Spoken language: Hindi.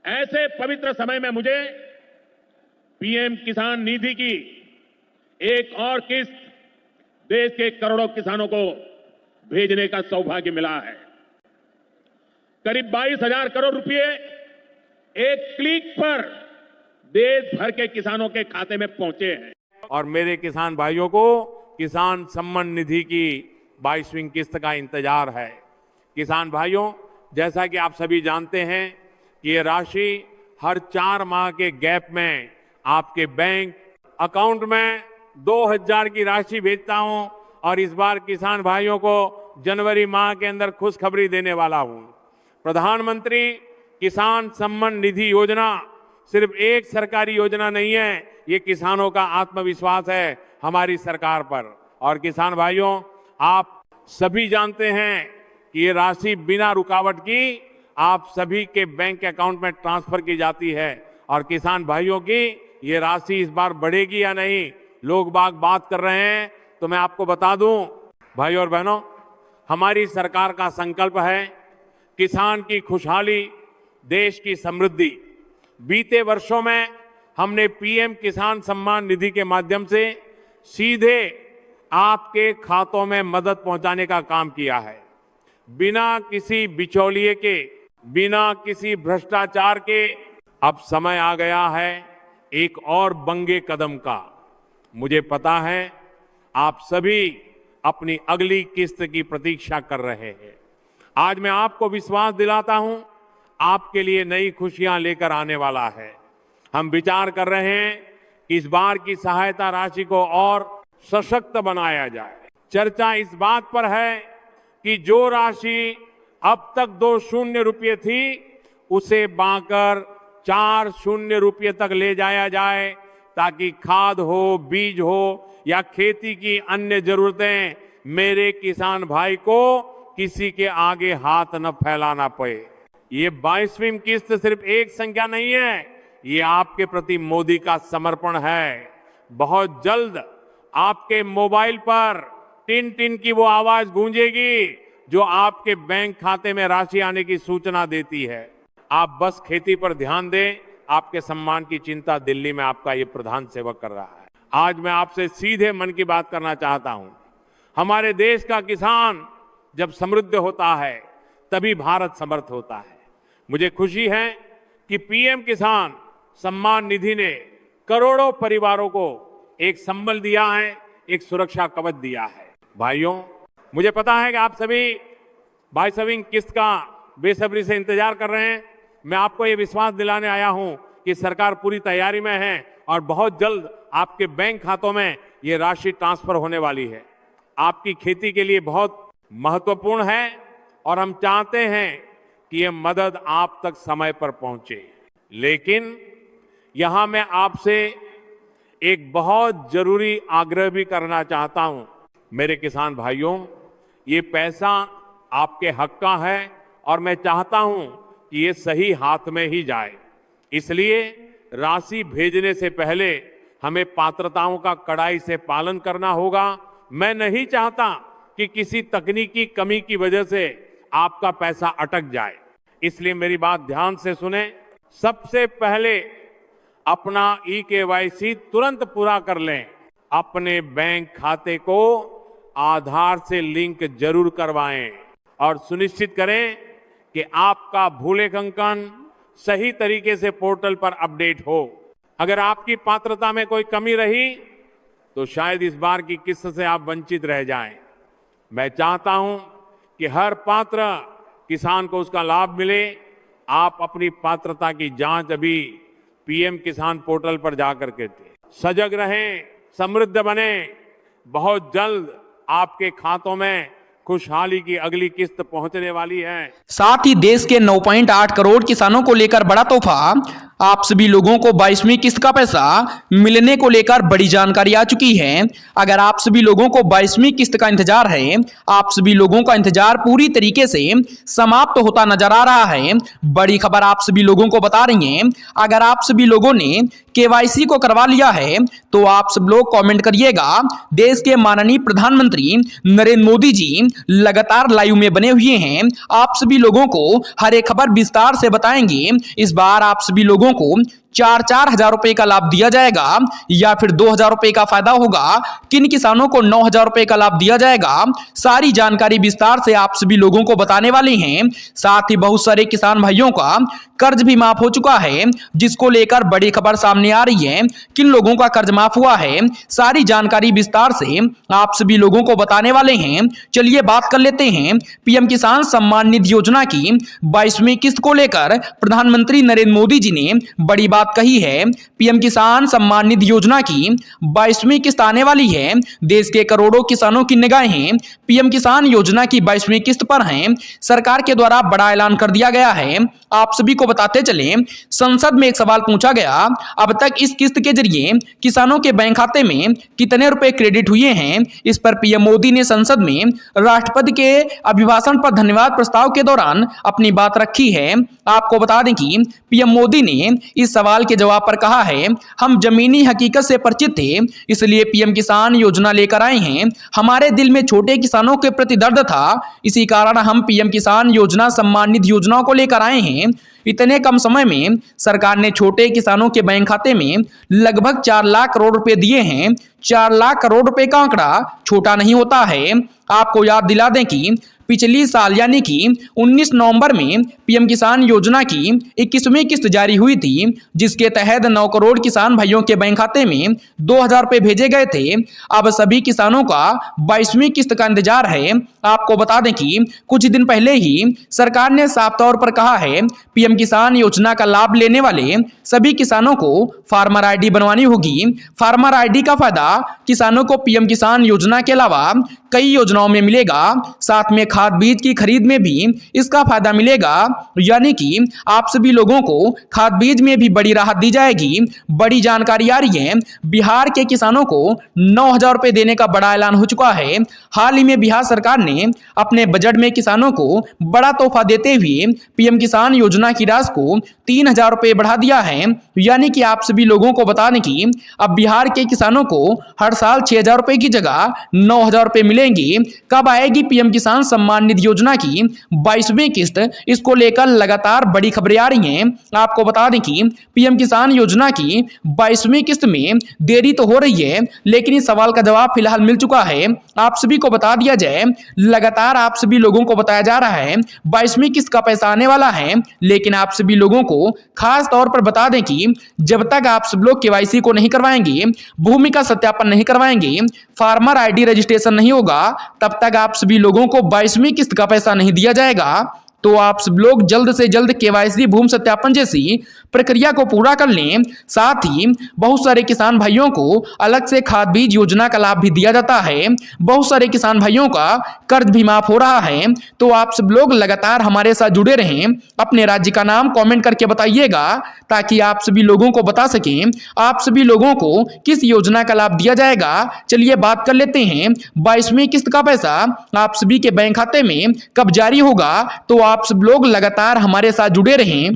ऐसे पवित्र समय में मुझे पीएम किसान निधि की एक और किस्त देश के करोड़ों किसानों को भेजने का सौभाग्य मिला है। करीब 22,000 करोड़ रुपए एक क्लिक पर देश भर के किसानों के खाते में पहुंचे हैं। और मेरे किसान भाइयों को किसान सम्मान निधि की 22वीं किस्त का इंतजार है। किसान भाइयों, जैसा कि आप सभी जानते हैं कि ये राशि हर 4 माह के गैप में आपके बैंक अकाउंट में 2,000 की राशि भेजता हूं और इस बार किसान भाइयों को जनवरी माह के अंदर खुशखबरी देने वाला हूं। प्रधानमंत्री किसान सम्मान निधि योजना सिर्फ एक सरकारी योजना नहीं है, ये किसानों का आत्मविश्वास है हमारी सरकार पर। और किसान भाइयों, आप सभी जानते हैं कि ये राशि बिना रुकावट की आप सभी के बैंक अकाउंट में ट्रांसफर की जाती है। और किसान भाइयों की ये राशि इस बार बढ़ेगी या नहीं, लोग बात कर रहे हैं, तो मैं आपको बता दूं भाइयों और बहनों, हमारी सरकार का संकल्प है किसान की खुशहाली, देश की समृद्धि। बीते वर्षों में हमने पीएम किसान सम्मान निधि के माध्यम से सीधे आपके खातों में मदद पहुंचाने का काम किया है, बिना किसी बिचौलिए के, बिना किसी भ्रष्टाचार के। अब समय आ गया है एक और बंगे कदम का। मुझे पता है आप सभी अपनी अगली किस्त की प्रतीक्षा कर रहे हैं। आज मैं आपको विश्वास दिलाता हूं, आपके लिए नई खुशियां लेकर आने वाला है। हम विचार कर रहे हैं कि इस बार की सहायता राशि को और सशक्त बनाया जाए। चर्चा इस बात पर है कि जो राशि अब तक 2 शून्य रुपये थी, उसे बांकर 4 शून्य रुपये तक ले जाया जाए, ताकि खाद हो, बीज हो या खेती की अन्य जरूरतें मेरे किसान भाई को किसी के आगे हाथ न फैलाना पड़े। ये 22वीं किस्त सिर्फ एक संख्या नहीं है, ये आपके प्रति मोदी का समर्पण है। बहुत जल्द आपके मोबाइल पर टिन टिन की वो आवाज गूंजेगी जो आपके बैंक खाते में राशि आने की सूचना देती है। आप बस खेती पर ध्यान दें, आपके सम्मान की चिंता दिल्ली में आपका ये प्रधान सेवक कर रहा है। आज मैं आपसे सीधे मन की बात करना चाहता हूं। हमारे देश का किसान जब समृद्ध होता है, तभी भारत समर्थ होता है। मुझे खुशी है कि पीएम किसान सम्मान निधि ने करोड़ों परिवारों को एक संबल दिया है, एक सुरक्षा कवच दिया है। भाइयों, मुझे पता है कि आप सभी 22वीं किस्त का बेसब्री से इंतजार कर रहे हैं। मैं आपको ये विश्वास दिलाने आया हूं कि सरकार पूरी तैयारी में है और बहुत जल्द आपके बैंक खातों में ये राशि ट्रांसफर होने वाली है। आपकी खेती के लिए बहुत महत्वपूर्ण है और हम चाहते हैं कि ये मदद आप तक समय पर पहुंचे। लेकिन यहां मैं आपसे एक बहुत जरूरी आग्रह भी करना चाहता हूं। मेरे किसान भाइयों, ये पैसा आपके हक का है और मैं चाहता हूं कि ये सही हाथ में ही जाए। इसलिए राशि भेजने से पहले हमें पात्रताओं का कड़ाई से पालन करना होगा। मैं नहीं चाहता कि किसी तकनीकी कमी की वजह से आपका पैसा अटक जाए, इसलिए मेरी बात ध्यान से सुने। सबसे पहले अपना eKYC तुरंत पूरा कर लें। अपने बैंक खाते को आधार से लिंक जरूर करवाएं और सुनिश्चित करें कि आपका भूलेखंकन सही तरीके से पोर्टल पर अपडेट हो। अगर आपकी पात्रता में कोई कमी रही तो शायद इस बार की किस्त से आप वंचित रह जाएं। मैं चाहता हूं कि हर पात्र किसान को उसका लाभ मिले। आप अपनी पात्रता की जांच अभी पीएम किसान पोर्टल पर जाकर के सजग रहें, समृद्ध बने। बहुत जल्द आपके खातों में खुशहाली की अगली किस्त पहुंचने वाली है। साथ ही देश के 9.8 करोड़ किसानों को लेकर बड़ा तोहफा। आप सभी लोगों को 22वीं किस्त का पैसा मिलने को लेकर बड़ी जानकारी आ चुकी है। अगर आप सभी लोगों को 22वीं किस्त का इंतजार है, आप सभी लोगों का इंतजार पूरी तरीके से समाप्त होता नजर आ रहा है। बड़ी खबर आप सभी लोगों को बता रही है। अगर आप सभी लोगों ने केवाईसी को करवा लिया है तो आप सब लोग कमेंट करिएगा। देश के माननीय प्रधानमंत्री नरेंद्र मोदी जी लगातार लाइव में बने हुए हैं। आप सभी लोगों को हर एक खबर विस्तार से बताएंगे। इस बार आप सभी लोगों को 4-4 हजार रुपए का लाभ दिया जाएगा या फिर 2,000 रुपए का फायदा होगा। किन किसानों को 9,000 रुपए का लाभ दिया जाएगा, सारी जानकारी विस्तार से आप सभी लोगों को बताने वाले हैं। साथ ही बहुत सारे किसान भाइयों का कर्ज भी माफ हो चुका है, जिसको लेकर बड़ी खबर सामने आ रही है। किन लोगों का कर्ज माफ हुआ है, सारी जानकारी विस्तार से आप सभी लोगों को बताने वाले हैं। चलिए बात कर लेते हैं पीएम किसान सम्मान निधि योजना की 22वीं किस्त को लेकर प्रधानमंत्री नरेंद्र मोदी जी ने बड़ी बात कही है। पीएम किसान सम्मान निधि योजना की 22वीं किस्त आने वाली है। देश के करोड़ों किसानों की निगाहें पीएम किसान योजना की 22वीं किस्त पर हैं। सरकार के द्वारा बड़ा ऐलान कर दिया गया है। आप सभी को बताते चलें, संसद में एक सवाल पूछा गया, अब तक इस किस्त के जरिए किसानों के बैंक खाते में कितने रुपए क्रेडिट हुए हैं। इस पर पीएम मोदी ने संसद में राष्ट्रपति के अभिभाषण पर धन्यवाद प्रस्ताव के दौरान अपनी बात रखी है। आपको बता दें कि पीएम मोदी ने इस सवाल के जवाब पर कहा है, हम जमीनी हकीकत से परिचित थे, इसलिए पीएम किसान योजना लेकर आए हैं। हमारे दिल में छोटे किसानों के प्रति दर्द था, इसी कारण हम पीएम किसान योजना सम्मान निधि योजना को लेकर आए हैं। इतने कम समय में सरकार ने छोटे किसानों के बैंक खाते में लगभग 4 लाख करोड़ रुपए दिए हैं। 4 लाख करोड़ रुपए का आंकड़ा छोटा नहीं होता है। आपको याद दिला दें कि पिछली साल यानी कि 19 नवंबर में पीएम किसान योजना की 21वीं किस्त जारी हुई थी, जिसके तहत 9 करोड़ किसान भाइयों के बैंक खाते में 2,000 रुपए भेजे गए थे। अब सभी किसानों का 22वीं किस्त का इंतजार है। आपको बता दें कि कुछ दिन पहले ही सरकार ने साफ तौर पर कहा है, पीएम किसान योजना का लाभ लेने वाले सभी किसानों को फार्मर आईडी बनवानी होगी। फार्मर आईडी का फायदा किसानों को पीएम किसान योजना के अलावा कई योजनाओं में मिलेगा। साथ में खाद बीज की खरीद में भी इसका फायदा मिलेगा, यानी कि आप सभी लोगों को खाद बीज में भी बड़ी राहत दी जाएगी। बड़ी जानकारी आ रही है, बिहार के किसानों को 9,000 रुपए देने का बड़ा ऐलान हो चुका है। हाल ही में बिहार सरकार ने अपने बजट में किसानों को बड़ा तोहफा देते हुए पीएम किसान योजना की राशि को 3,000 रुपए बढ़ा दिया है। यानी कि आप सभी लोगों को बता दें कि अब बिहार के किसानों को हर साल 6,000 रुपए की जगह 9,000 रुपए मिलेंगे। कब आएगी पीएम किसान सम्मान निधि योजना की 22वीं किस्त, इसको लेकर लगातार बड़ी खबरें आ रही हैं। आपको बता दें कि पीएम किसान योजना की 22वीं किस्त में देरी तो हो रही है, लेकिन इस सवाल का जवाब फिलहाल मिल चुका है। आप सभी को बता दिया जाए, लगातार आप सभी लोगों को बताया जा रहा है 22वीं किस्त का पैसा आने वाला है, लेकिन आप सभी लोगों को खास तौर पर बता दें कि जब तक आप सब लोग केवाईसी को नहीं करवाएंगे, भूमि का सत्यापन नहीं करवाएंगे, फार्मर आईडी रजिस्ट्रेशन नहीं होगा, तब तक आप सभी लोगों को 22वीं किस्त का पैसा नहीं दिया जाएगा। तो आप सब लोग जल्द से जल्द केवाईसी भूमि सत्यापन जैसी प्रक्रिया को पूरा कर लें। साथ ही बहुत सारे किसान भाइयों को अलग से खाद बीज योजना का लाभ भी दिया जाता है। बहुत सारे किसान भाइयों का कर्ज भी माफ हो रहा है। तो आप सब लोग लगातार हमारे साथ जुड़े रहें। अपने राज्य का नाम कमेंट करके बताइएगा, ताकि आप सभी लोगों को बता सकें आप सभी लोगों को किस योजना का लाभ दिया जाएगा। चलिए बात कर लेते हैं 22वीं किस्त का पैसा आप सभी के बैंक खाते में कब जारी होगा। तो आप सब लोग लगातार हमारे साथ जुड़े रहें।